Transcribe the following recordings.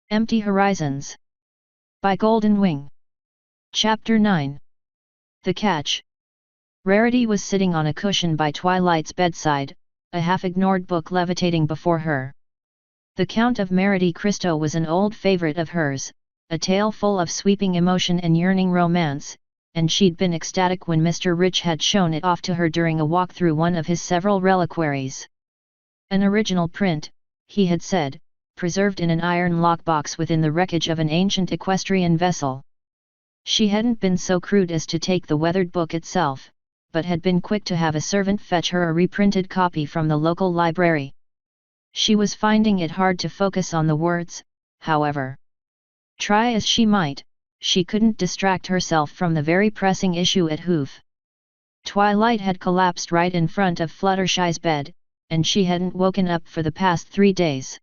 Empty Horizons. By Golden Wing. Chapter 9. The Catch. Rarity was sitting on a cushion by Twilight's bedside, a half-ignored book levitating before her. The Count of Monte Cristo was an old favorite of hers, a tale full of sweeping emotion and yearning romance, and she'd been ecstatic when Mr. Rich had shown it off to her during a walk through one of his several reliquaries. An original print, he had said, preserved in an iron lockbox within the wreckage of an ancient equestrian vessel. She hadn't been so crude as to take the weathered book itself, but had been quick to have a servant fetch her a reprinted copy from the local library. She was finding it hard to focus on the words, however. Try as she might, she couldn't distract herself from the very pressing issue at hoof. Twilight had collapsed right in front of Fluttershy's bed, and she hadn't woken up for the past 3 days.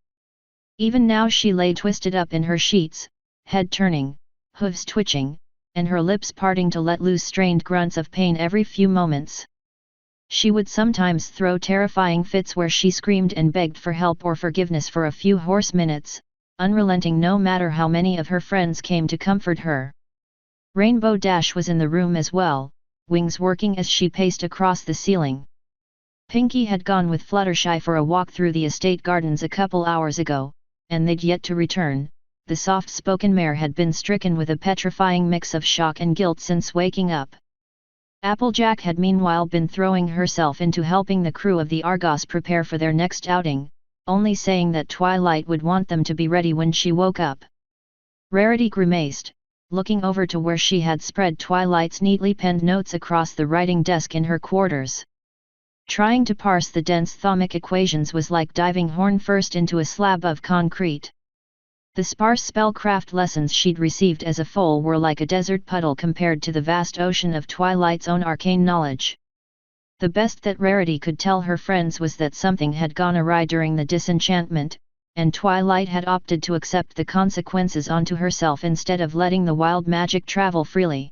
Even now she lay twisted up in her sheets, head turning, hooves twitching, and her lips parting to let loose strained grunts of pain every few moments. She would sometimes throw terrifying fits where she screamed and begged for help or forgiveness for a few hoarse minutes, unrelenting no matter how many of her friends came to comfort her. Rainbow Dash was in the room as well, wings working as she paced across the ceiling. Pinky had gone with Fluttershy for a walk through the estate gardens a couple hours ago, and they'd yet to return. The soft-spoken mare had been stricken with a petrifying mix of shock and guilt since waking up. Applejack had meanwhile been throwing herself into helping the crew of the Argos prepare for their next outing, only saying that Twilight would want them to be ready when she woke up. Rarity grimaced, looking over to where she had spread Twilight's neatly penned notes across the writing desk in her quarters. Trying to parse the dense thermic equations was like diving horn-first into a slab of concrete. The sparse spellcraft lessons she'd received as a foal were like a desert puddle compared to the vast ocean of Twilight's own arcane knowledge. The best that Rarity could tell her friends was that something had gone awry during the disenchantment, and Twilight had opted to accept the consequences onto herself instead of letting the wild magic travel freely.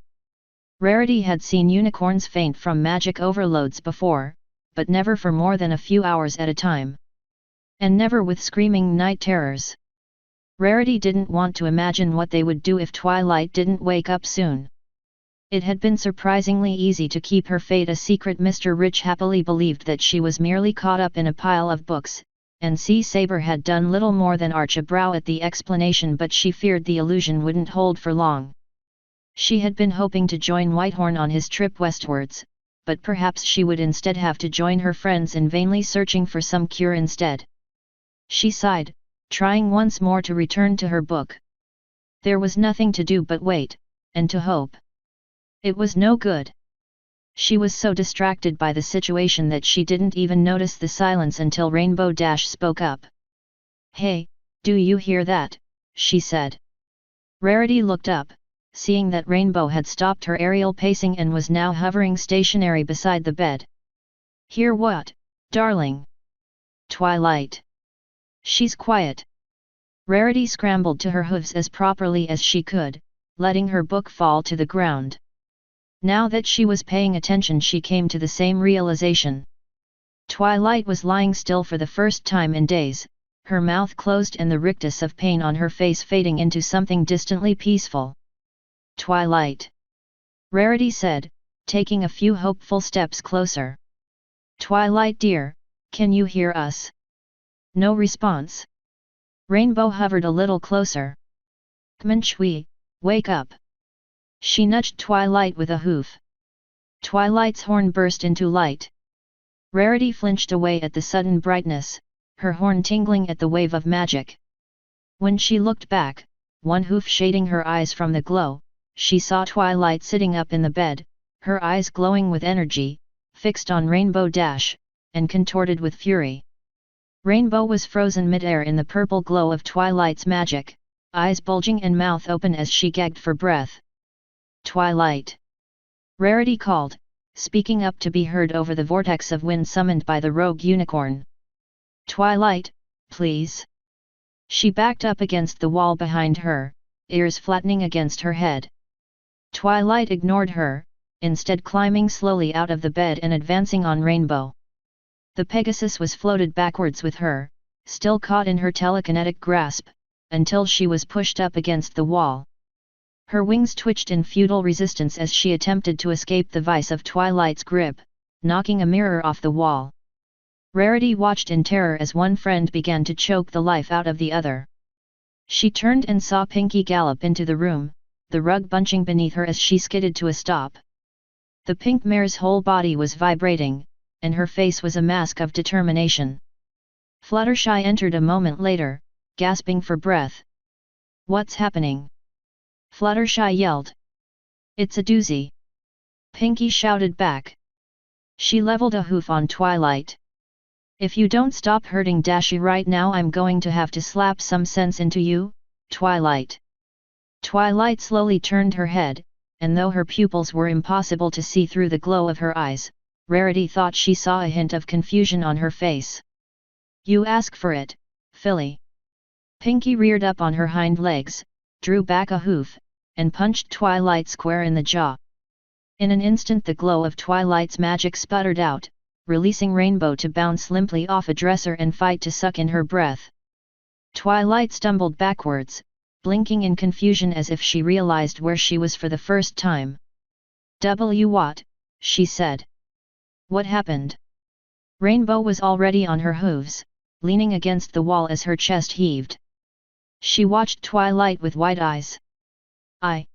Rarity had seen unicorns faint from magic overloads before, but never for more than a few hours at a time. And never with screaming night terrors. Rarity didn't want to imagine what they would do if Twilight didn't wake up soon. It had been surprisingly easy to keep her fate a secret. Mr. Rich happily believed that she was merely caught up in a pile of books, and Saber had done little more than arch a brow at the explanation, but she feared the illusion wouldn't hold for long. She had been hoping to join Whitehorn on his trip westwards, but perhaps she would instead have to join her friends in vainly searching for some cure instead. She sighed, trying once more to return to her book. There was nothing to do but wait, and to hope. It was no good. She was so distracted by the situation that she didn't even notice the silence until Rainbow Dash spoke up. "Hey, do you hear that?" she said. Rarity looked up, seeing that Rainbow had stopped her aerial pacing and was now hovering stationary beside the bed. "Hear what, darling?" "Twilight. She's quiet." Rarity scrambled to her hooves as properly as she could, letting her book fall to the ground. Now that she was paying attention, she came to the same realization. Twilight was lying still for the first time in days, her mouth closed and the rictus of pain on her face fading into something distantly peaceful. "Twilight," Rarity said, taking a few hopeful steps closer. "Twilight dear, can you hear us?" No response. Rainbow hovered a little closer. "K'manchui, wake up." She nudged Twilight with a hoof. Twilight's horn burst into light. Rarity flinched away at the sudden brightness, her horn tingling at the wave of magic. When she looked back, one hoof shading her eyes from the glow, she saw Twilight sitting up in the bed, her eyes glowing with energy, fixed on Rainbow Dash, and contorted with fury. Rainbow was frozen mid-air in the purple glow of Twilight's magic, eyes bulging and mouth open as she gagged for breath. "Twilight!" Rarity called, speaking up to be heard over the vortex of wind summoned by the rogue unicorn. "Twilight, please." She backed up against the wall behind her, ears flattening against her head. Twilight ignored her, instead climbing slowly out of the bed and advancing on Rainbow. The Pegasus was floated backwards with her, still caught in her telekinetic grasp, until she was pushed up against the wall. Her wings twitched in futile resistance as she attempted to escape the vice of Twilight's grip, knocking a mirror off the wall. Rarity watched in terror as one friend began to choke the life out of the other. She turned and saw Pinky gallop into the room, the rug bunching beneath her as she skidded to a stop. The pink mare's whole body was vibrating, and her face was a mask of determination. Fluttershy entered a moment later, gasping for breath. "What's happening?" Fluttershy yelled. "It's a doozy!" Pinky shouted back. She leveled a hoof on Twilight. "If you don't stop hurting Dashi right now, I'm going to have to slap some sense into you, Twilight." Twilight slowly turned her head, and though her pupils were impossible to see through the glow of her eyes, Rarity thought she saw a hint of confusion on her face. "You ask for it, filly." Pinky reared up on her hind legs, drew back a hoof, and punched Twilight square in the jaw. In an instant the glow of Twilight's magic sputtered out, releasing Rainbow to bounce limply off a dresser and fight to suck in her breath. Twilight stumbled backwards, blinking in confusion as if she realized where she was for the first time. What?" she said. "What happened?" Rainbow was already on her hooves, leaning against the wall as her chest heaved. She watched Twilight with wide eyes. I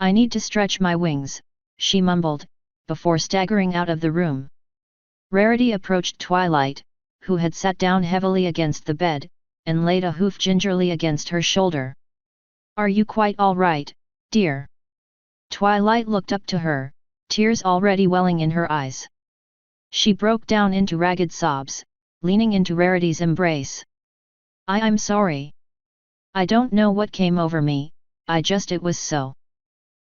need to stretch my wings," she mumbled, before staggering out of the room. Rarity approached Twilight, who had sat down heavily against the bed, and laid a hoof gingerly against her shoulder. "Are you quite all right, dear?" Twilight looked up to her, tears already welling in her eyes. She broke down into ragged sobs, leaning into Rarity's embrace. I'm sorry. I don't know what came over me, it was so."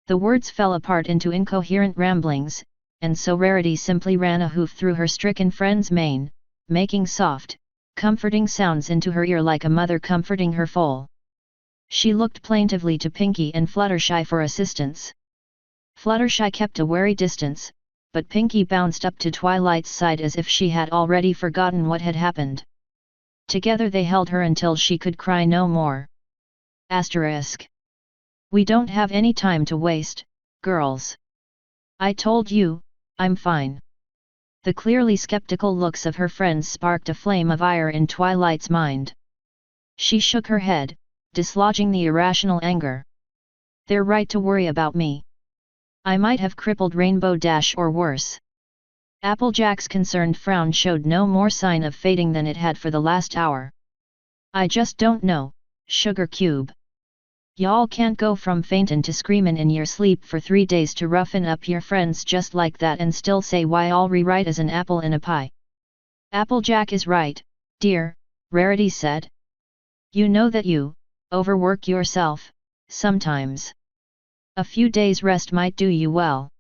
The words fell apart into incoherent ramblings, and so Rarity simply ran a hoof through her stricken friend's mane, making soft, comforting sounds into her ear like a mother comforting her foal. She looked plaintively to Pinky and Fluttershy for assistance. Fluttershy kept a wary distance, but Pinky bounced up to Twilight's side as if she had already forgotten what had happened. Together they held her until she could cry no more. "We don't have any time to waste, girls. I told you, I'm fine." The clearly skeptical looks of her friends sparked a flame of ire in Twilight's mind. She shook her head, dislodging the irrational anger. "They're right to worry about me. I might have crippled Rainbow Dash or worse." Applejack's concerned frown showed no more sign of fading than it had for the last hour. "I just don't know, Sugar Cube. Y'all can't go from faintin' to screamin' in your sleep for 3 days to roughen up your friends just like that and still say why all rewrite as an apple in a pie." "Applejack is right, dear," Rarity said. "You know that you overwork yourself sometimes. A few days rest might do you well."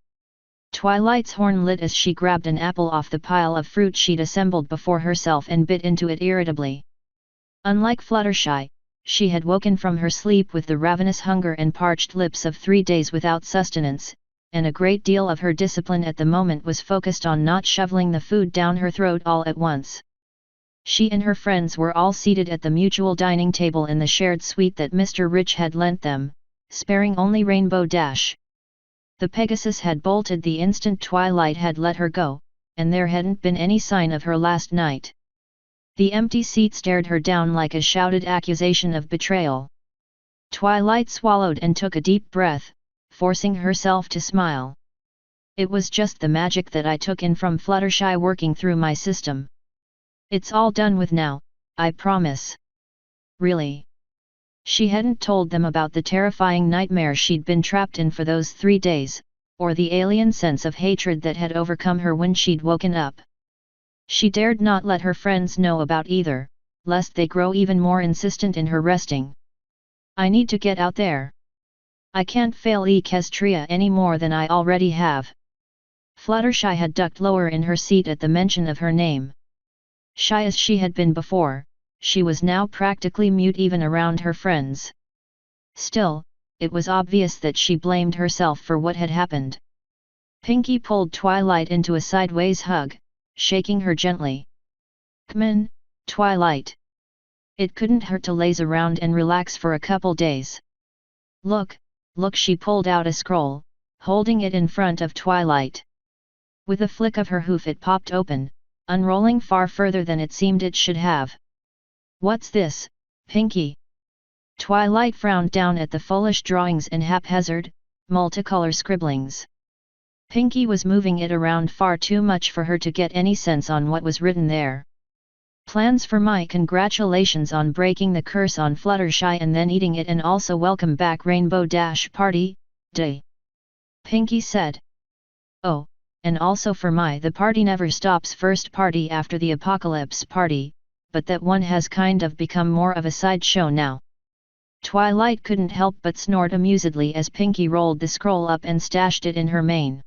Twilight's horn lit as she grabbed an apple off the pile of fruit she'd assembled before herself and bit into it irritably. Unlike Fluttershy, she had woken from her sleep with the ravenous hunger and parched lips of 3 days without sustenance, and a great deal of her discipline at the moment was focused on not shoveling the food down her throat all at once. She and her friends were all seated at the mutual dining table in the shared suite that Mr. Rich had lent them, sparing only Rainbow Dash. The Pegasus had bolted the instant Twilight had let her go, and there hadn't been any sign of her last night. The empty seat stared her down like a shouted accusation of betrayal. Twilight swallowed and took a deep breath, forcing herself to smile. "It was just the magic that I took in from Fluttershy working through my system. It's all done with now, I promise." Really? She hadn't told them about the terrifying nightmare she'd been trapped in for those 3 days, or the alien sense of hatred that had overcome her when she'd woken up. She dared not let her friends know about either, lest they grow even more insistent in her resting. "I need to get out there. I can't fail Equestria any more than I already have." Fluttershy had ducked lower in her seat at the mention of her name. Shy as she had been before, she was now practically mute even around her friends. Still, it was obvious that she blamed herself for what had happened. Pinky pulled Twilight into a sideways hug, shaking her gently. "Come in, Twilight. It couldn't hurt to laze around and relax for a couple days. Look, look, she pulled out a scroll, holding it in front of Twilight. With a flick of her hoof it popped open, unrolling far further than it seemed it should have. What's this, Pinky? Twilight frowned down at the foolish drawings and haphazard, multicolor scribblings. Pinky was moving it around far too much for her to get any sense on what was written there. Plans for my congratulations on breaking the curse on Fluttershy and then eating it, and also welcome back Rainbow Dash Party, Day. Pinky said. Oh, and also for my the party never stops first party after the apocalypse party, but that one has kind of become more of a sideshow now. Twilight couldn't help but snort amusedly as Pinky rolled the scroll up and stashed it in her mane.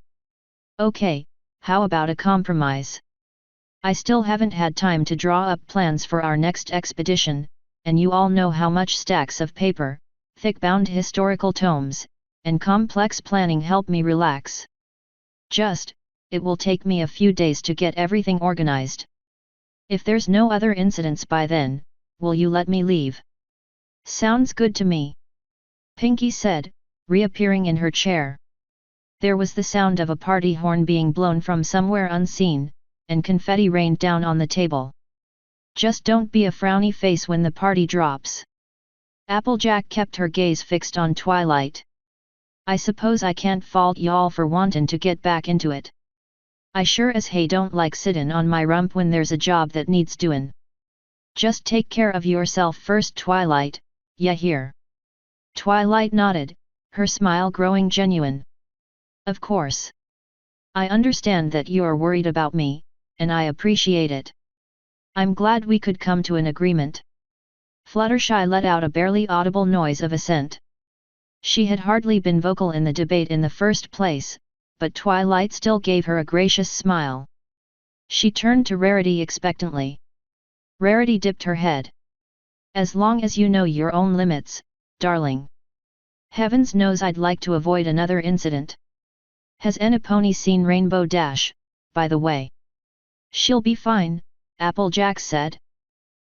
Okay, how about a compromise? I still haven't had time to draw up plans for our next expedition, and you all know how much stacks of paper, thick-bound historical tomes, and complex planning help me relax. It will take me a few days to get everything organized. If there's no other incidents by then, will you let me leave? Sounds good to me. Pinky said, reappearing in her chair. There was the sound of a party horn being blown from somewhere unseen, and confetti rained down on the table. Just don't be a frowny face when the party drops. Applejack kept her gaze fixed on Twilight. I suppose I can't fault y'all for wantin' to get back into it. I sure as hey don't like sittin' on my rump when there's a job that needs doin'. Just take care of yourself first, Twilight, ya hear? Twilight nodded, her smile growing genuine. Of course. I understand that you're worried about me, and I appreciate it. I'm glad we could come to an agreement. Fluttershy let out a barely audible noise of assent. She had hardly been vocal in the debate in the first place, but Twilight still gave her a gracious smile. She turned to Rarity expectantly. Rarity dipped her head. As long as you know your own limits, darling. Heavens knows I'd like to avoid another incident. Has Enipony seen Rainbow Dash, by the way? She'll be fine, Applejack said.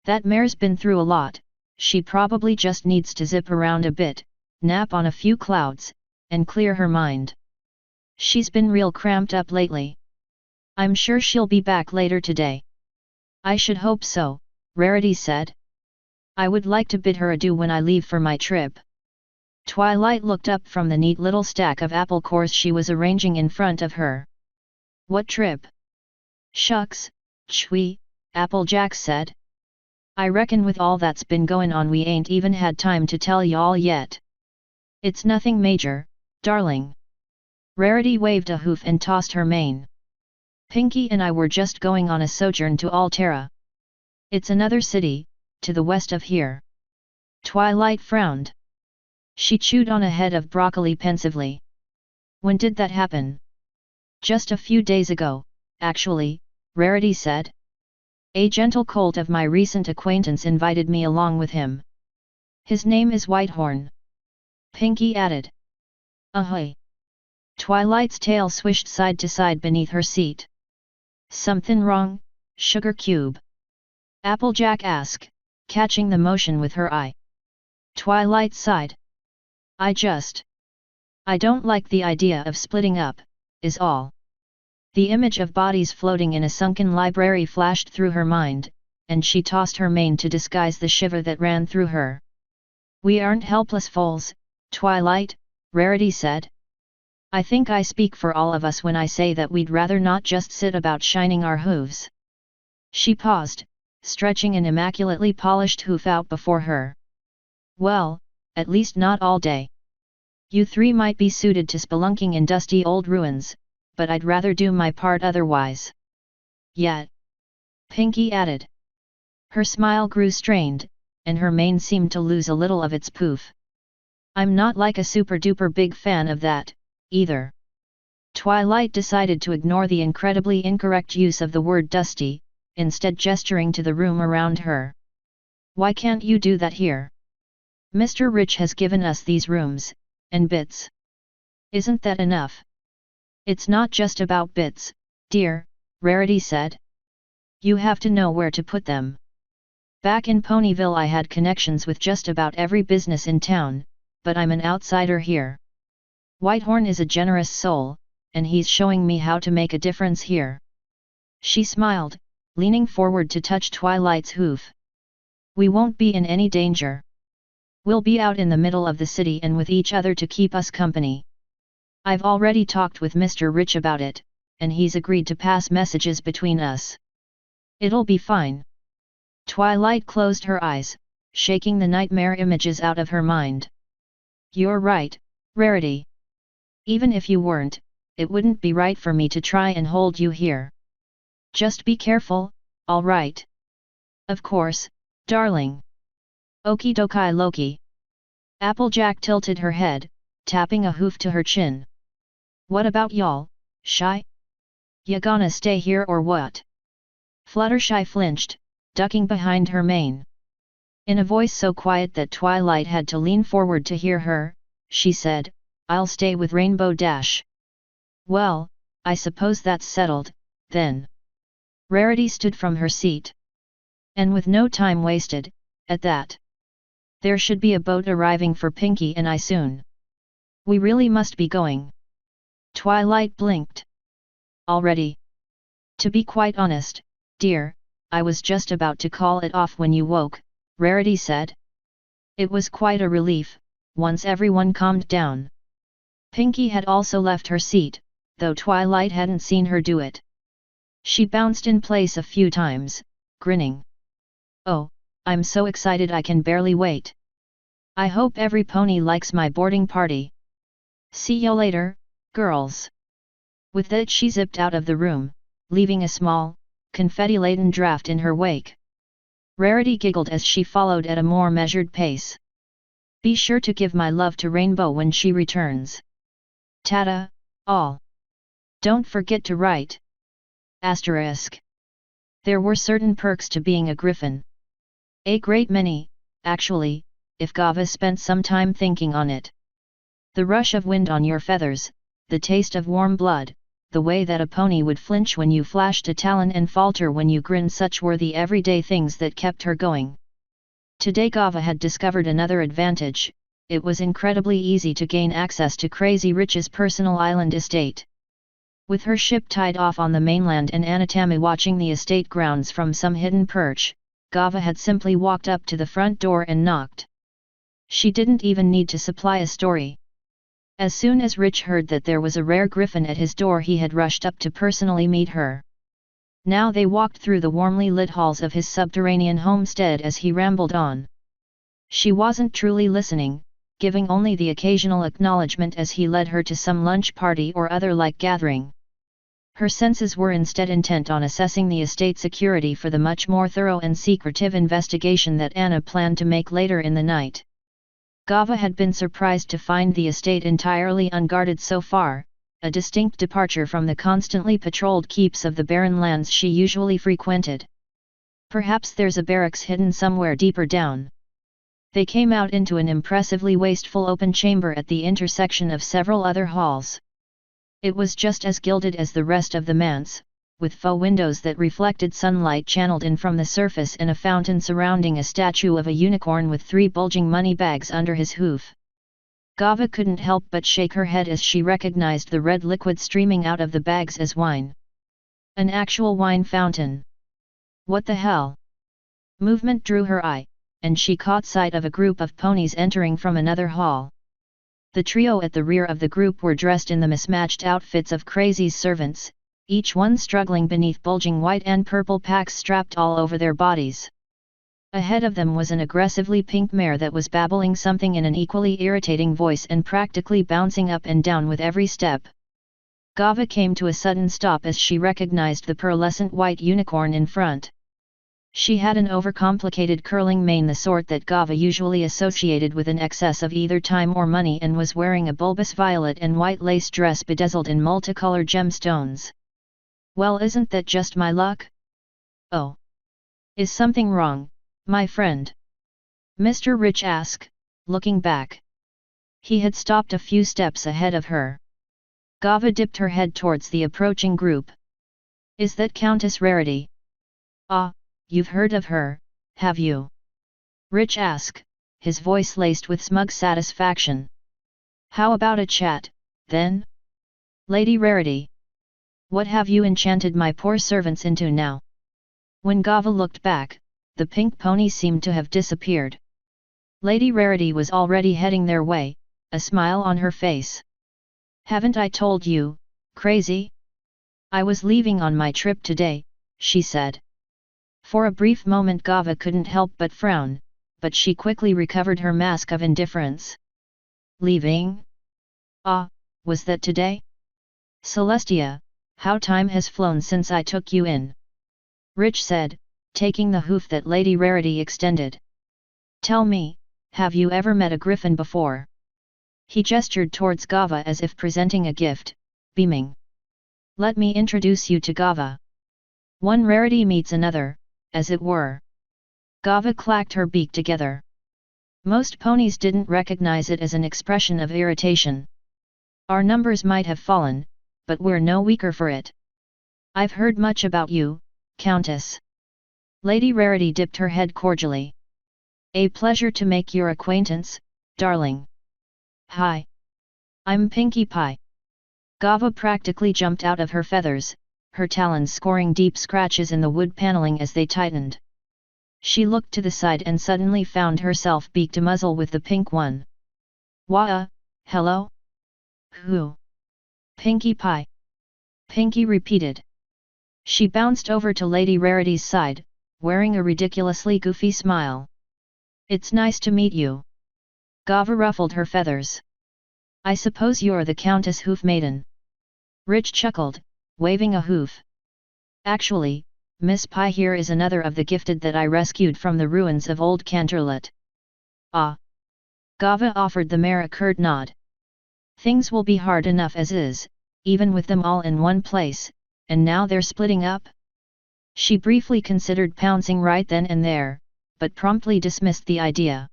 That mare's been through a lot, she probably just needs to zip around a bit, nap on a few clouds, and clear her mind. She's been real cramped up lately. I'm sure she'll be back later today. I should hope so, Rarity said. I would like to bid her adieu when I leave for my trip. Twilight looked up from the neat little stack of apple cores she was arranging in front of her. What trip? Shucks, Chwee, Applejack said. I reckon with all that's been goin' on we ain't even had time to tell y'all yet. It's nothing major, darling. Rarity waved a hoof and tossed her mane. Pinky and I were just going on a sojourn to Altera. It's another city, to the west of here. Twilight frowned. She chewed on a head of broccoli pensively. When did that happen? Just a few days ago, actually, Rarity said. A gentle colt of my recent acquaintance invited me along with him. His name is Whitehorn. Pinky added. Ahoy! Twilight's tail swished side to side beneath her seat. Something wrong, Sugar Cube? Applejack asked, catching the motion with her eye. Twilight sighed. I don't like the idea of splitting up, is all. The image of bodies floating in a sunken library flashed through her mind, and she tossed her mane to disguise the shiver that ran through her. We aren't helpless foals, Twilight, Rarity said. I think I speak for all of us when I say that we'd rather not just sit about shining our hooves. She paused, stretching an immaculately polished hoof out before her. Well, at least not all day. You three might be suited to spelunking in dusty old ruins, but I'd rather do my part otherwise. Yet, Pinky added. Her smile grew strained, and her mane seemed to lose a little of its poof. I'm not like a super-duper big fan of that, either. Twilight decided to ignore the incredibly incorrect use of the word dusty, instead gesturing to the room around her. Why can't you do that here? Mr. Rich has given us these rooms, and bits. Isn't that enough? It's not just about bits, dear, Rarity said. You have to know where to put them. Back in Ponyville I had connections with just about every business in town, but I'm an outsider here. Whitehorn is a generous soul, and he's showing me how to make a difference here. She smiled, leaning forward to touch Twilight's hoof. We won't be in any danger. We'll be out in the middle of the city and with each other to keep us company. I've already talked with Mr. Rich about it, and he's agreed to pass messages between us. It'll be fine. Twilight closed her eyes, shaking the nightmare images out of her mind. You're right, Rarity. Even if you weren't, it wouldn't be right for me to try and hold you here. Just be careful, all right? Of course, darling. Okie dokie Loki. Applejack tilted her head, tapping a hoof to her chin. What about y'all, Shy? Ya gonna stay here or what? Fluttershy flinched, ducking behind her mane. In a voice so quiet that Twilight had to lean forward to hear her, she said, I'll stay with Rainbow Dash. Well, I suppose that's settled, then. Rarity stood from her seat. And with no time wasted, at that. There should be a boat arriving for Pinky and I soon. We really must be going. Twilight blinked. Already? To be quite honest, dear, I was just about to call it off when you woke, Rarity said. It was quite a relief, once everyone calmed down. Pinky had also left her seat, though Twilight hadn't seen her do it. She bounced in place a few times, grinning. Oh, I'm so excited I can barely wait. I hope every pony likes my boarding party. See you later, girls. With that she zipped out of the room, leaving a small, confetti-laden draft in her wake. Rarity giggled as she followed at a more measured pace. Be sure to give my love to Rainbow when she returns. Ta-da, all. Don't forget to write. Asterisk. There were certain perks to being a griffin. A great many, actually, if Gava spent some time thinking on it. The rush of wind on your feathers, the taste of warm blood, the way that a pony would flinch when you flashed a talon and falter when you grinned, such were the everyday things that kept her going. Today Gava had discovered another advantage. It was incredibly easy to gain access to Crazy Rich's personal island estate. With her ship tied off on the mainland and Anatami watching the estate grounds from some hidden perch, Gava had simply walked up to the front door and knocked. She didn't even need to supply a story. As soon as Rich heard that there was a rare griffin at his door, he had rushed up to personally meet her. Now they walked through the warmly lit halls of his subterranean homestead as he rambled on. She wasn't truly listening, giving only the occasional acknowledgement as he led her to some lunch party or other like gathering. Her senses were instead intent on assessing the estate security for the much more thorough and secretive investigation that Anna planned to make later in the night. Gava had been surprised to find the estate entirely unguarded so far, a distinct departure from the constantly patrolled keeps of the barren lands she usually frequented. Perhaps there's a barracks hidden somewhere deeper down. They came out into an impressively wasteful open chamber at the intersection of several other halls. It was just as gilded as the rest of the manse, with faux windows that reflected sunlight channeled in from the surface and a fountain surrounding a statue of a unicorn with 3 bulging money bags under his hoof. Gava couldn't help but shake her head as she recognized the red liquid streaming out of the bags as wine. An actual wine fountain. What the hell? Movement drew her eye, and she caught sight of a group of ponies entering from another hall. The trio at the rear of the group were dressed in the mismatched outfits of Crazy's servants, each one struggling beneath bulging white and purple packs strapped all over their bodies. Ahead of them was an aggressively pink mare that was babbling something in an equally irritating voice and practically bouncing up and down with every step. Gava came to a sudden stop as she recognized the pearlescent white unicorn in front. She had an overcomplicated curling mane, the sort that Gava usually associated with an excess of either time or money, and was wearing a bulbous violet and white lace dress bedazzled in multicolored gemstones. Well, isn't that just my luck? Oh. Is something wrong, my friend? Mr. Rich asked, looking back. He had stopped a few steps ahead of her. Gava dipped her head towards the approaching group. Is that Countess Rarity? Ah, you've heard of her, have you? Rich asked, his voice laced with smug satisfaction. How about a chat, then? Lady Rarity. What have you enchanted my poor servants into now? When Gava looked back, the pink pony seemed to have disappeared. Lady Rarity was already heading their way, a smile on her face. Haven't I told you, crazy? I was leaving on my trip today, she said. For a brief moment Gava couldn't help but frown, but she quickly recovered her mask of indifference. Leaving? Ah, was that today? Celestia, how time has flown since I took you in. Rich said, taking the hoof that Lady Rarity extended. Tell me, have you ever met a griffin before? He gestured towards Gava as if presenting a gift, beaming. Let me introduce you to Gava. One rarity meets another, as it were. Gava clacked her beak together. Most ponies didn't recognize it as an expression of irritation. Our numbers might have fallen, but we're no weaker for it. I've heard much about you, Countess. Lady Rarity dipped her head cordially. A pleasure to make your acquaintance, darling. Hi. I'm Pinkie Pie. Gava practically jumped out of her feathers, her talons scoring deep scratches in the wood paneling as they tightened. She looked to the side and suddenly found herself beak to muzzle with the pink one. Wah, hello? Who? Pinkie Pie. Pinkie repeated. She bounced over to Lady Rarity's side, wearing a ridiculously goofy smile. It's nice to meet you. Gava ruffled her feathers. I suppose you're the Countess Hoof Maiden. Rich chuckled, waving a hoof. Actually, Miss Pie here is another of the gifted that I rescued from the ruins of old Canterlot. Ah! Gava offered the mare a curt nod. Things will be hard enough as is, even with them all in one place, and now they're splitting up? She briefly considered pouncing right then and there, but promptly dismissed the idea.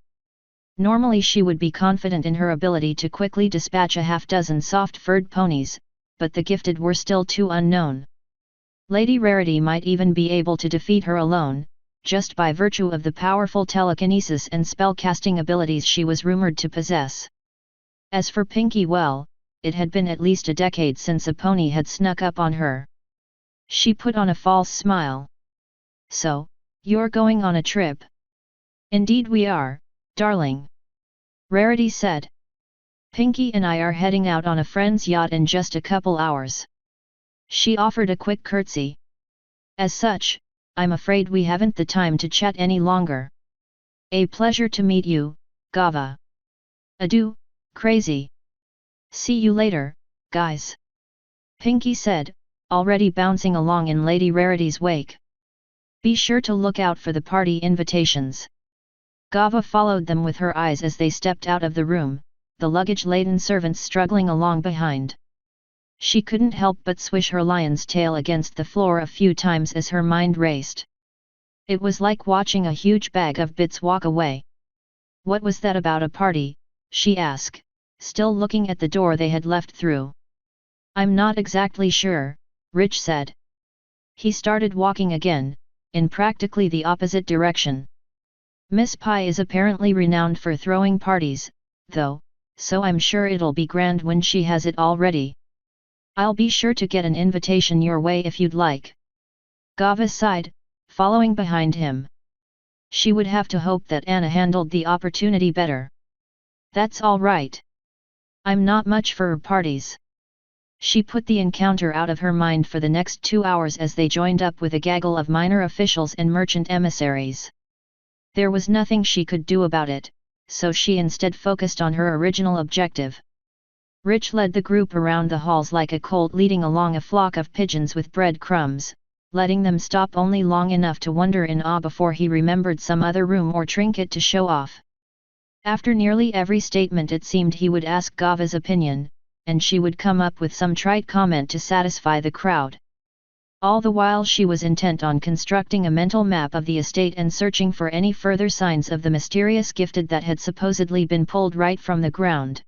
Normally she would be confident in her ability to quickly dispatch a half-dozen soft-furred ponies, but the gifted were still too unknown. Lady Rarity might even be able to defeat her alone, just by virtue of the powerful telekinesis and spell-casting abilities she was rumored to possess. As for Pinkie, well, it had been at least a decade since a pony had snuck up on her. She put on a false smile. So, you're going on a trip? Indeed we are, darling. Rarity said. Pinkie and I are heading out on a friend's yacht in just a couple hours. She offered a quick curtsy. As such, I'm afraid we haven't the time to chat any longer. A pleasure to meet you, Gava. Adieu, crazy. See you later, guys. Pinkie said, already bouncing along in Lady Rarity's wake. Be sure to look out for the party invitations. Gava followed them with her eyes as they stepped out of the room, the luggage-laden servants struggling along behind. She couldn't help but swish her lion's tail against the floor a few times as her mind raced. It was like watching a huge bag of bits walk away. What was that about a party, she asked, still looking at the door they had left through. I'm not exactly sure, Rich said. He started walking again, in practically the opposite direction. Miss Pie is apparently renowned for throwing parties, though, so I'm sure it'll be grand when she has it all ready. I'll be sure to get an invitation your way if you'd like. Gava sighed, following behind him. She would have to hope that Anna handled the opportunity better. That's all right. I'm not much for parties. She put the encounter out of her mind for the next 2 hours as they joined up with a gaggle of minor officials and merchant emissaries. There was nothing she could do about it, so she instead focused on her original objective. Rich led the group around the halls like a colt leading along a flock of pigeons with bread crumbs, letting them stop only long enough to wonder in awe before he remembered some other room or trinket to show off. After nearly every statement it seemed he would ask Gava's opinion, and she would come up with some trite comment to satisfy the crowd. All the while she was intent on constructing a mental map of the estate and searching for any further signs of the mysterious gifted that had supposedly been pulled right from the ground.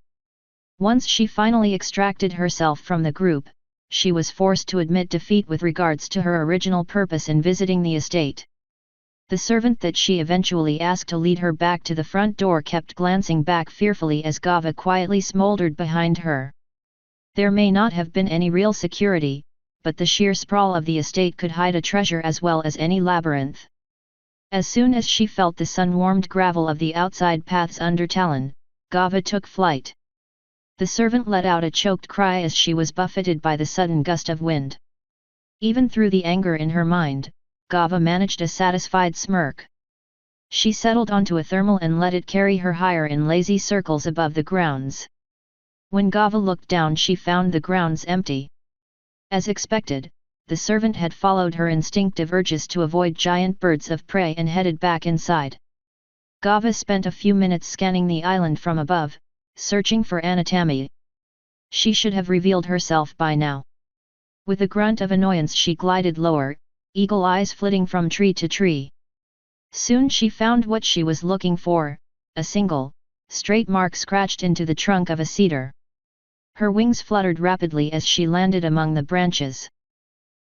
Once she finally extracted herself from the group, she was forced to admit defeat with regards to her original purpose in visiting the estate. The servant that she eventually asked to lead her back to the front door kept glancing back fearfully as Gava quietly smoldered behind her. There may not have been any real security, but the sheer sprawl of the estate could hide a treasure as well as any labyrinth. As soon as she felt the sun-warmed gravel of the outside path's undertalon, Gava took flight. The servant let out a choked cry as she was buffeted by the sudden gust of wind. Even through the anger in her mind, Gava managed a satisfied smirk. She settled onto a thermal and let it carry her higher in lazy circles above the grounds. When Gava looked down, she found the grounds empty. As expected, the servant had followed her instinctive urges to avoid giant birds of prey and headed back inside. Gava spent a few minutes scanning the island from above, searching for Anatami. She should have revealed herself by now. With a grunt of annoyance she glided lower, eagle eyes flitting from tree to tree. Soon she found what she was looking for, a single, straight mark scratched into the trunk of a cedar. Her wings fluttered rapidly as she landed among the branches.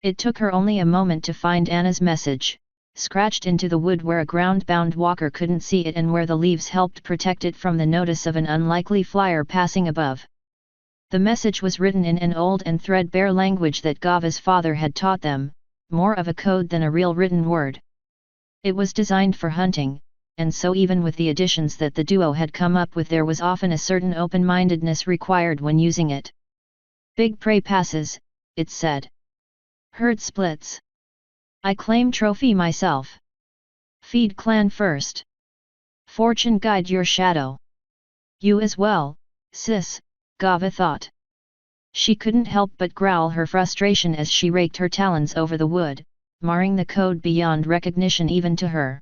It took her only a moment to find Anna's message, scratched into the wood where a ground-bound walker couldn't see it and where the leaves helped protect it from the notice of an unlikely flyer passing above. The message was written in an old and threadbare language that Gava's father had taught them, more of a code than a real written word. It was designed for hunting, and so even with the additions that the duo had come up with, there was often a certain open-mindedness required when using it. Big prey passes, it said. Herd splits. I claim trophy myself. Feed clan first. Fortune guide your shadow. You as well, sis, Gava thought. She couldn't help but growl her frustration as she raked her talons over the wood, marring the code beyond recognition even to her.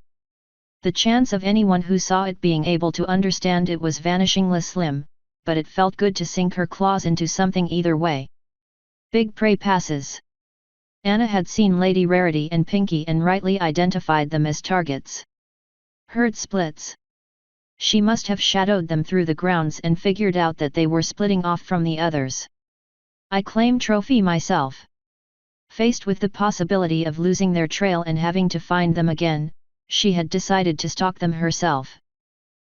The chance of anyone who saw it being able to understand it was vanishingly slim, but it felt good to sink her claws into something either way. Big prey passes. Anna had seen Lady Rarity and Pinky and rightly identified them as targets. Herd splits. She must have shadowed them through the grounds and figured out that they were splitting off from the others. I claim trophy myself. Faced with the possibility of losing their trail and having to find them again, she had decided to stalk them herself.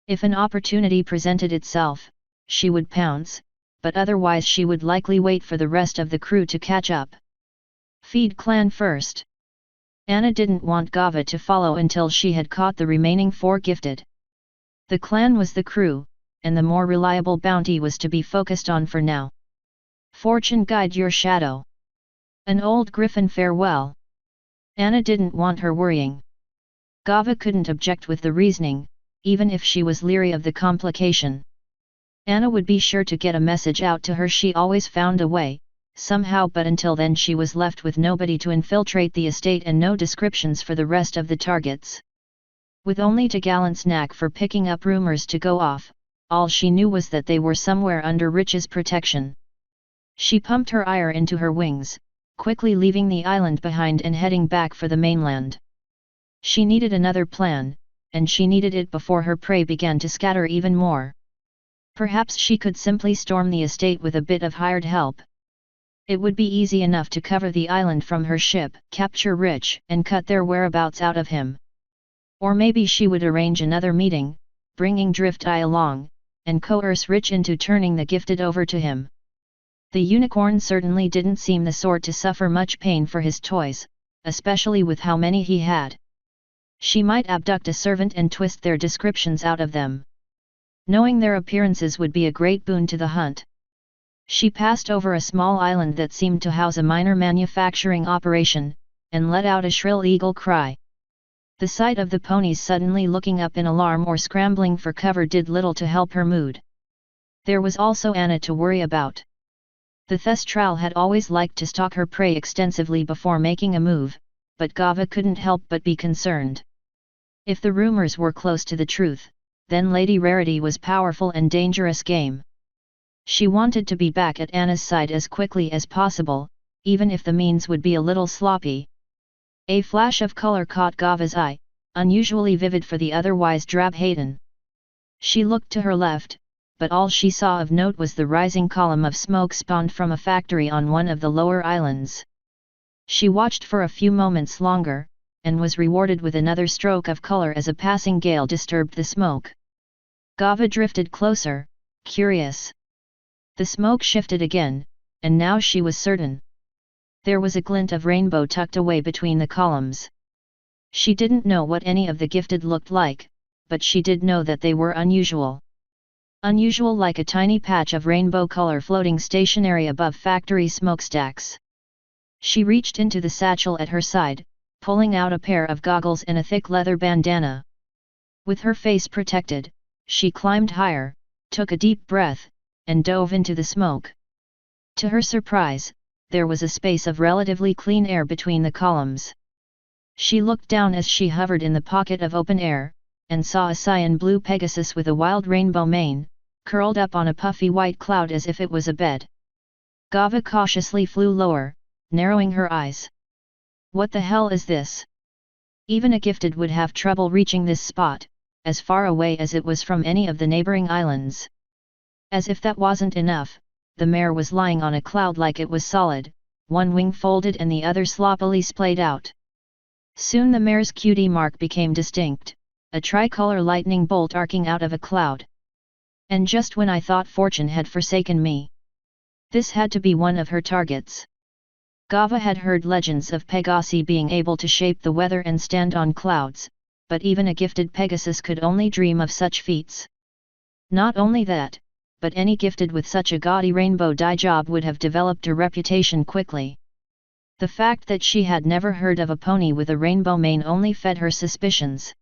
If an opportunity presented itself, she would pounce, but otherwise she would likely wait for the rest of the crew to catch up. Feed clan first. Anna didn't want Gava to follow until she had caught the remaining 4 gifted. The clan was the crew, and the more reliable bounty was to be focused on for now. Fortune guide your shadow. An old griffin farewell. Anna didn't want her worrying. Gava couldn't object with the reasoning, even if she was leery of the complication. Anna would be sure to get a message out to her. She always found a way, somehow, but until then she was left with nobody to infiltrate the estate and no descriptions for the rest of the targets. With only Tagallant's knack for picking up rumors to go off, all she knew was that they were somewhere under Rich's protection. She pumped her ire into her wings, quickly leaving the island behind and heading back for the mainland. She needed another plan, and she needed it before her prey began to scatter even more. Perhaps she could simply storm the estate with a bit of hired help. It would be easy enough to cover the island from her ship, capture Rich, and cut their whereabouts out of him. Or maybe she would arrange another meeting, bringing Drift Eye along, and coerce Rich into turning the gifted over to him. The unicorn certainly didn't seem the sort to suffer much pain for his toys, especially with how many he had. She might abduct a servant and twist their descriptions out of them. Knowing their appearances would be a great boon to the hunt. She passed over a small island that seemed to house a minor manufacturing operation, and let out a shrill eagle cry. The sight of the ponies suddenly looking up in alarm or scrambling for cover did little to help her mood. There was also Anna to worry about. The Thestral had always liked to stalk her prey extensively before making a move, but Gava couldn't help but be concerned. If the rumors were close to the truth, then Lady Rarity was powerful and dangerous game. She wanted to be back at Anna's side as quickly as possible, even if the means would be a little sloppy. A flash of color caught Gava's eye, unusually vivid for the otherwise drab Hayden. She looked to her left, but all she saw of note was the rising column of smoke spawned from a factory on one of the lower islands. She watched for a few moments longer, and was rewarded with another stroke of color as a passing gale disturbed the smoke. Gava drifted closer, curious. The smoke shifted again, and now she was certain. There was a glint of rainbow tucked away between the columns. She didn't know what any of the gifted looked like, but she did know that they were unusual. Unusual like a tiny patch of rainbow color floating stationary above factory smokestacks. She reached into the satchel at her side, pulling out a pair of goggles and a thick leather bandana. With her face protected, she climbed higher, took a deep breath, and dove into the smoke. To her surprise, there was a space of relatively clean air between the columns. She looked down as she hovered in the pocket of open air, and saw a cyan blue Pegasus with a wild rainbow mane, curled up on a puffy white cloud as if it was a bed. Gava cautiously flew lower, narrowing her eyes. What the hell is this? Even a gifted would have trouble reaching this spot, as far away as it was from any of the neighboring islands. As if that wasn't enough, the mare was lying on a cloud like it was solid, one wing folded and the other sloppily splayed out. Soon the mare's cutie mark became distinct, a tricolor lightning bolt arcing out of a cloud. And just when I thought fortune had forsaken me, this had to be one of her targets. Gava had heard legends of Pegasi being able to shape the weather and stand on clouds, but even a gifted Pegasus could only dream of such feats. Not only that, but any gifted with such a gaudy rainbow dye job would have developed a reputation quickly. The fact that she had never heard of a pony with a rainbow mane only fed her suspicions.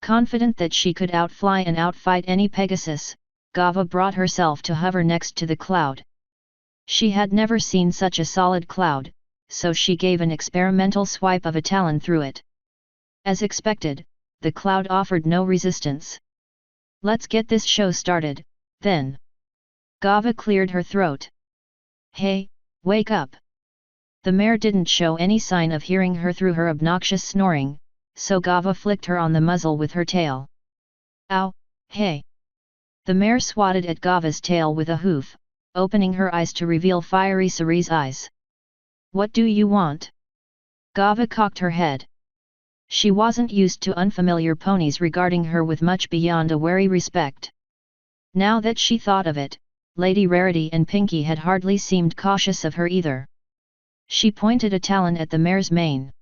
Confident that she could outfly and outfight any Pegasus, Gava brought herself to hover next to the cloud. She had never seen such a solid cloud, so she gave an experimental swipe of a talon through it. As expected, the cloud offered no resistance. Let's get this show started, then. Gava cleared her throat. Hey, wake up! The mare didn't show any sign of hearing her through her obnoxious snoring, so Gava flicked her on the muzzle with her tail. Ow, hey! The mare swatted at Gava's tail with a hoof, opening her eyes to reveal fiery cerise eyes. What do you want? Gava cocked her head. She wasn't used to unfamiliar ponies regarding her with much beyond a wary respect. Now that she thought of it, Lady Rarity and Pinky had hardly seemed cautious of her either. She pointed a talon at the mare's mane.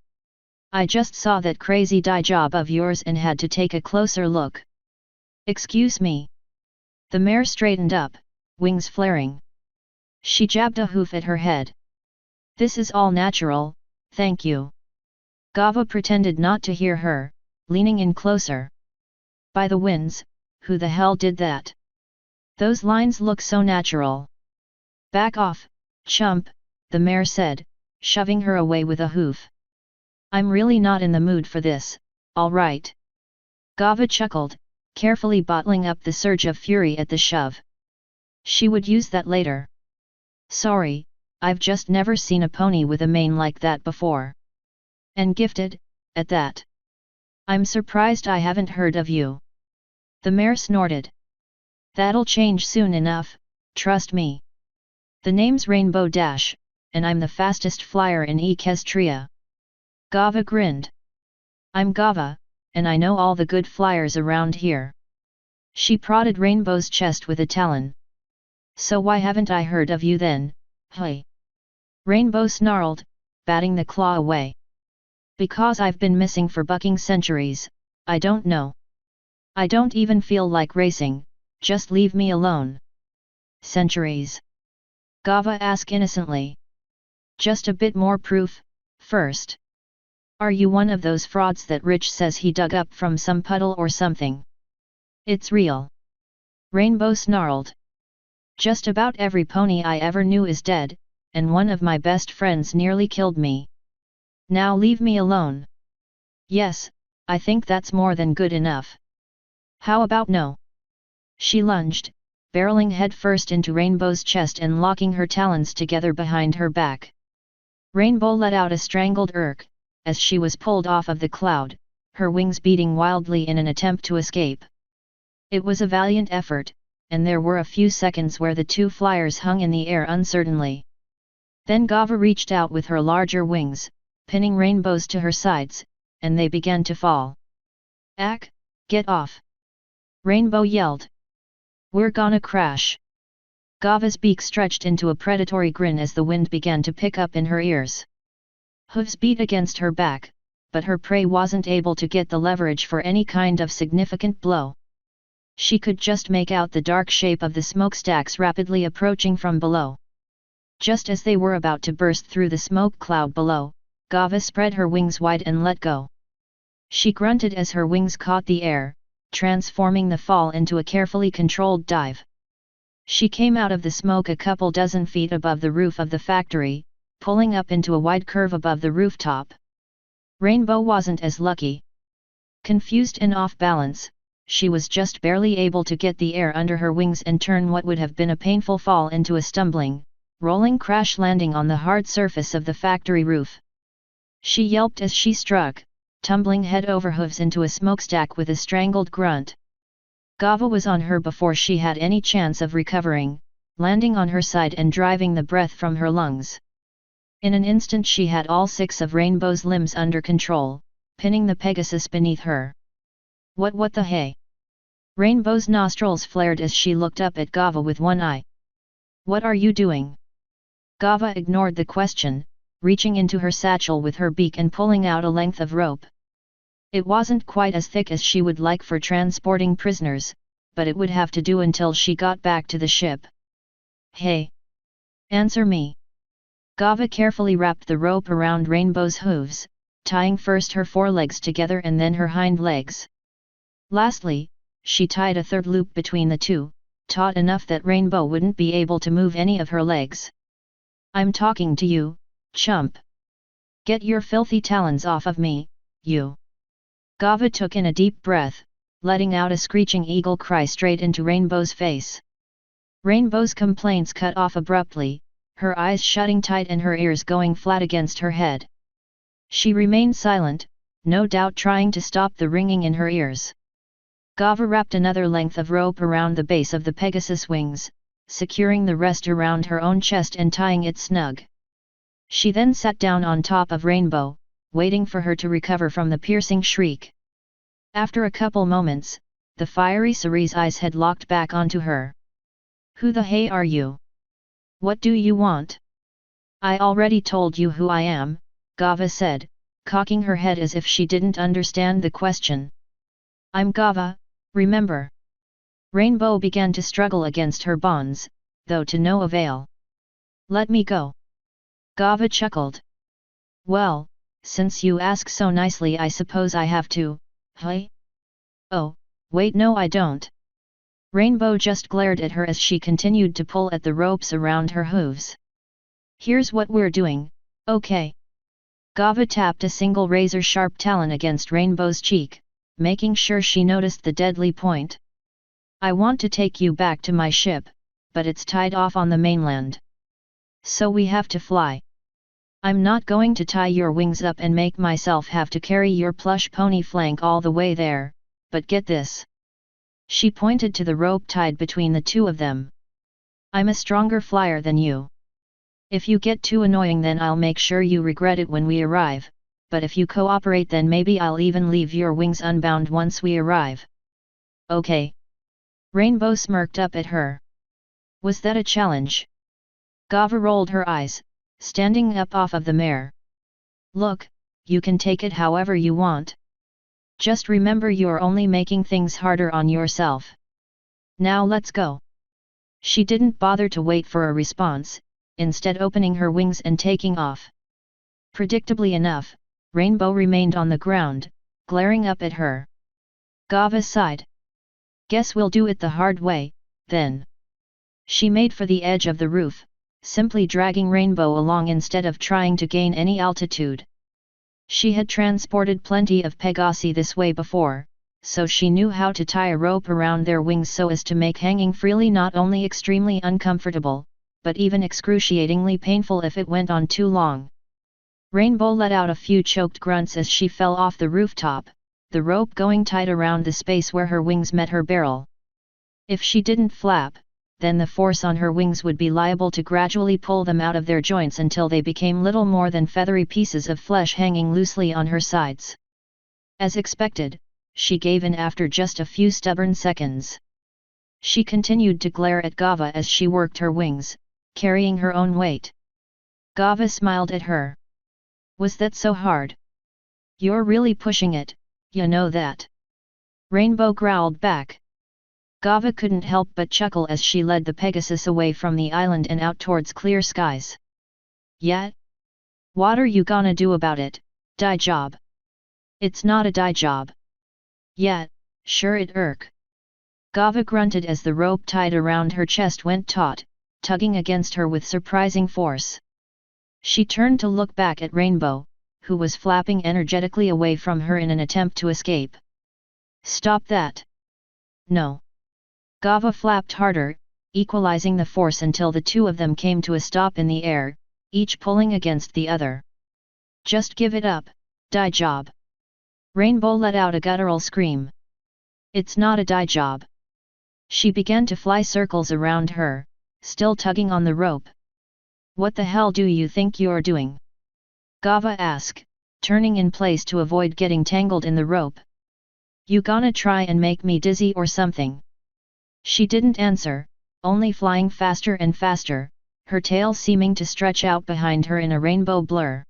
I just saw that crazy dye job of yours and had to take a closer look. Excuse me. The mare straightened up, wings flaring. She jabbed a hoof at her head. This is all natural, thank you. Gava pretended not to hear her, leaning in closer. By the winds, who the hell did that? Those lines look so natural. Back off, chump, the mare said, shoving her away with a hoof. I'm really not in the mood for this, all right. Gava chuckled, carefully bottling up the surge of fury at the shove. She would use that later. Sorry, I've just never seen a pony with a mane like that before. And gifted, at that. I'm surprised I haven't heard of you. The mare snorted. That'll change soon enough, trust me. The name's Rainbow Dash, and I'm the fastest flyer in Equestria. Gava grinned. I'm Gava, and I know all the good flyers around here. She prodded Rainbow's chest with a talon. So why haven't I heard of you then, hey? Rainbow snarled, batting the claw away. Because I've been missing for bucking centuries, I don't know. I don't even feel like racing, just leave me alone. Centuries? Gava asked innocently. Just a bit more proof, first. Are you one of those frauds that Rich says he dug up from some puddle or something? It's real. Rainbow snarled. Just about every pony I ever knew is dead, and one of my best friends nearly killed me. Now leave me alone. Yes, I think that's more than good enough. How about no? She lunged, barreling headfirst into Rainbow's chest and locking her talons together behind her back. Rainbow let out a strangled irk, as she was pulled off of the cloud, her wings beating wildly in an attempt to escape. It was a valiant effort, and there were a few seconds where the two flyers hung in the air uncertainly. Then Gava reached out with her larger wings, pinning Rainbow's to her sides, and they began to fall. "Ack, get off!" Rainbow yelled. "We're gonna crash!" Gava's beak stretched into a predatory grin as the wind began to pick up in her ears. Hooves beat against her back, but her prey wasn't able to get the leverage for any kind of significant blow. She could just make out the dark shape of the smokestacks rapidly approaching from below. Just as they were about to burst through the smoke cloud below, Gava spread her wings wide and let go. She grunted as her wings caught the air, transforming the fall into a carefully controlled dive. She came out of the smoke a couple dozen feet above the roof of the factory, pulling up into a wide curve above the rooftop. Rainbow wasn't as lucky. Confused and off balance, she was just barely able to get the air under her wings and turn what would have been a painful fall into a stumbling, rolling crash landing on the hard surface of the factory roof. She yelped as she struck, tumbling head over hooves into a smokestack with a strangled grunt. Gava was on her before she had any chance of recovering, landing on her side and driving the breath from her lungs. In an instant she had all 6 of Rainbow's limbs under control, pinning the Pegasus beneath her. What the hey? Rainbow's nostrils flared as she looked up at Gava with one eye. "What are you doing?" Gava ignored the question, reaching into her satchel with her beak and pulling out a length of rope. It wasn't quite as thick as she would like for transporting prisoners, but it would have to do until she got back to the ship. "Hey! Answer me!" Gava carefully wrapped the rope around Rainbow's hooves, tying first her forelegs together and then her hind legs. Lastly, she tied a third loop between the two, taut enough that Rainbow wouldn't be able to move any of her legs. "I'm talking to you, chump! Get your filthy talons off of me, you!" Gava took in a deep breath, letting out a screeching eagle cry straight into Rainbow's face. Rainbow's complaints cut off abruptly, her eyes shutting tight and her ears going flat against her head. She remained silent, no doubt trying to stop the ringing in her ears. Gava wrapped another length of rope around the base of the Pegasus wings, securing the rest around her own chest and tying it snug. She then sat down on top of Rainbow, waiting for her to recover from the piercing shriek. After a couple moments, the fiery Ceres eyes had locked back onto her. "Who the hey are you? What do you want?" "I already told you who I am," Gava said, cocking her head as if she didn't understand the question. "I'm Gava, remember?" Rainbow began to struggle against her bonds, though to no avail. "Let me go." Gava chuckled. "Well, since you ask so nicely I suppose I have to, hey?" "Oh, wait, no I don't." Rainbow just glared at her as she continued to pull at the ropes around her hooves. "Here's what we're doing, okay?" Gava tapped a single razor-sharp talon against Rainbow's cheek, making sure she noticed the deadly point. "I want to take you back to my ship, but it's tied off on the mainland. So we have to fly. I'm not going to tie your wings up and make myself have to carry your plush pony flank all the way there, but get this." She pointed to the rope tied between the two of them. "I'm a stronger flyer than you. If you get too annoying then I'll make sure you regret it when we arrive, but if you cooperate then maybe I'll even leave your wings unbound once we arrive." "Okay." Rainbow smirked up at her. Was that a challenge? Gava rolled her eyes, standing up off of the mare. "Look, you can take it however you want. Just remember you're only making things harder on yourself. Now let's go." She didn't bother to wait for a response, instead opening her wings and taking off. Predictably enough, Rainbow remained on the ground, glaring up at her. Gava sighed. "Guess we'll do it the hard way, then." She made for the edge of the roof, simply dragging Rainbow along instead of trying to gain any altitude. She had transported plenty of Pegasi this way before, so she knew how to tie a rope around their wings so as to make hanging freely not only extremely uncomfortable, but even excruciatingly painful if it went on too long. Rainbow let out a few choked grunts as she fell off the rooftop, the rope going tight around the space where her wings met her barrel. If she didn't flap, then the force on her wings would be liable to gradually pull them out of their joints until they became little more than feathery pieces of flesh hanging loosely on her sides. As expected, she gave in after just a few stubborn seconds. She continued to glare at Gava as she worked her wings, carrying her own weight. Gava smiled at her. Was that so hard? You're really pushing it, you know that. Rainbow growled back. Gava couldn't help but chuckle as she led the Pegasus away from the island and out towards clear skies. Yeah? What are you gonna do about it, die job? It's not a die job. Yeah, sure it irk. Gava grunted as the rope tied around her chest went taut, tugging against her with surprising force. She turned to look back at Rainbow, who was flapping energetically away from her in an attempt to escape. Stop that! No. Gava flapped harder, equalizing the force until the two of them came to a stop in the air, each pulling against the other. Just give it up, die job. Rainbow let out a guttural scream. It's not a die job. She began to fly circles around her, still tugging on the rope. What the hell do you think you're doing? Gava asked, turning in place to avoid getting tangled in the rope. You gonna try and make me dizzy or something? She didn't answer, only flying faster and faster, her tail seeming to stretch out behind her in a rainbow blur.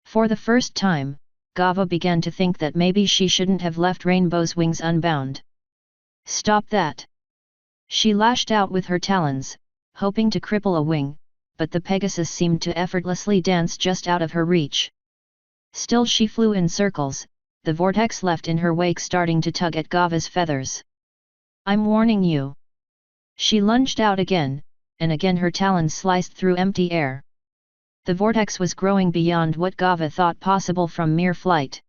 For the first time, Gava began to think that maybe she shouldn't have left Rainbow's wings unbound. Stop that! She lashed out with her talons, hoping to cripple a wing, but the Pegasus seemed to effortlessly dance just out of her reach. Still she flew in circles, the vortex left in her wake starting to tug at Gava's feathers. I'm warning you! She lunged out again, and again her talons sliced through empty air. The vortex was growing beyond what Gava thought possible from mere flight.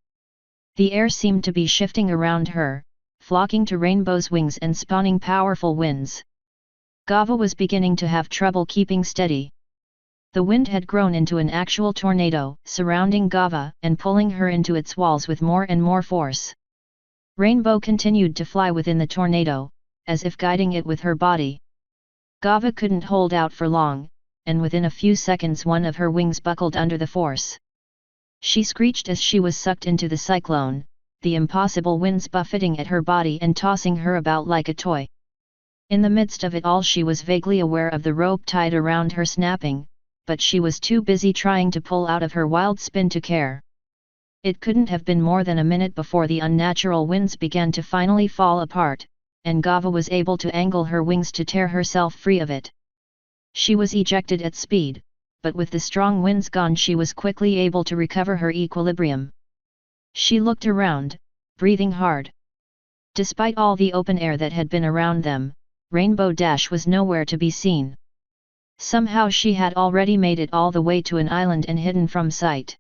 The air seemed to be shifting around her, flocking to Rainbow's wings and spawning powerful winds. Gava was beginning to have trouble keeping steady. The wind had grown into an actual tornado, surrounding Gava and pulling her into its walls with more and more force. Rainbow continued to fly within the tornado, as if guiding it with her body. Gava couldn't hold out for long, and within a few seconds one of her wings buckled under the force. She screeched as she was sucked into the cyclone, the impossible winds buffeting at her body and tossing her about like a toy. In the midst of it all she was vaguely aware of the rope tied around her snapping, but she was too busy trying to pull out of her wild spin to care. It couldn't have been more than a minute before the unnatural winds began to finally fall apart, and Gava was able to angle her wings to tear herself free of it. She was ejected at speed, but with the strong winds gone she was quickly able to recover her equilibrium. She looked around, breathing hard. Despite all the open air that had been around them, Rainbow Dash was nowhere to be seen. Somehow she had already made it all the way to an island and hidden from sight.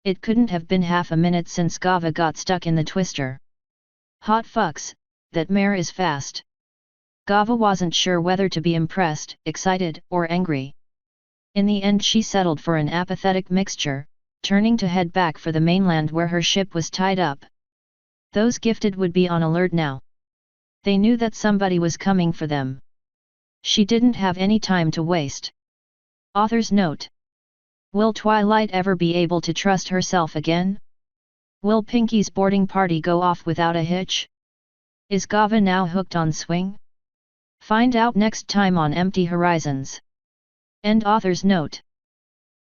It couldn't have been half a minute since Gava got stuck in the twister. Hot fucks, that mare is fast. Gava wasn't sure whether to be impressed, excited, or angry. In the end she settled for an apathetic mixture, turning to head back for the mainland where her ship was tied up. Those gifted would be on alert now. They knew that somebody was coming for them. She didn't have any time to waste. Author's note: will Twilight ever be able to trust herself again? Will Pinky's boarding party go off without a hitch? Is Gava now hooked on swing? Find out next time on Empty Horizons. End author's note.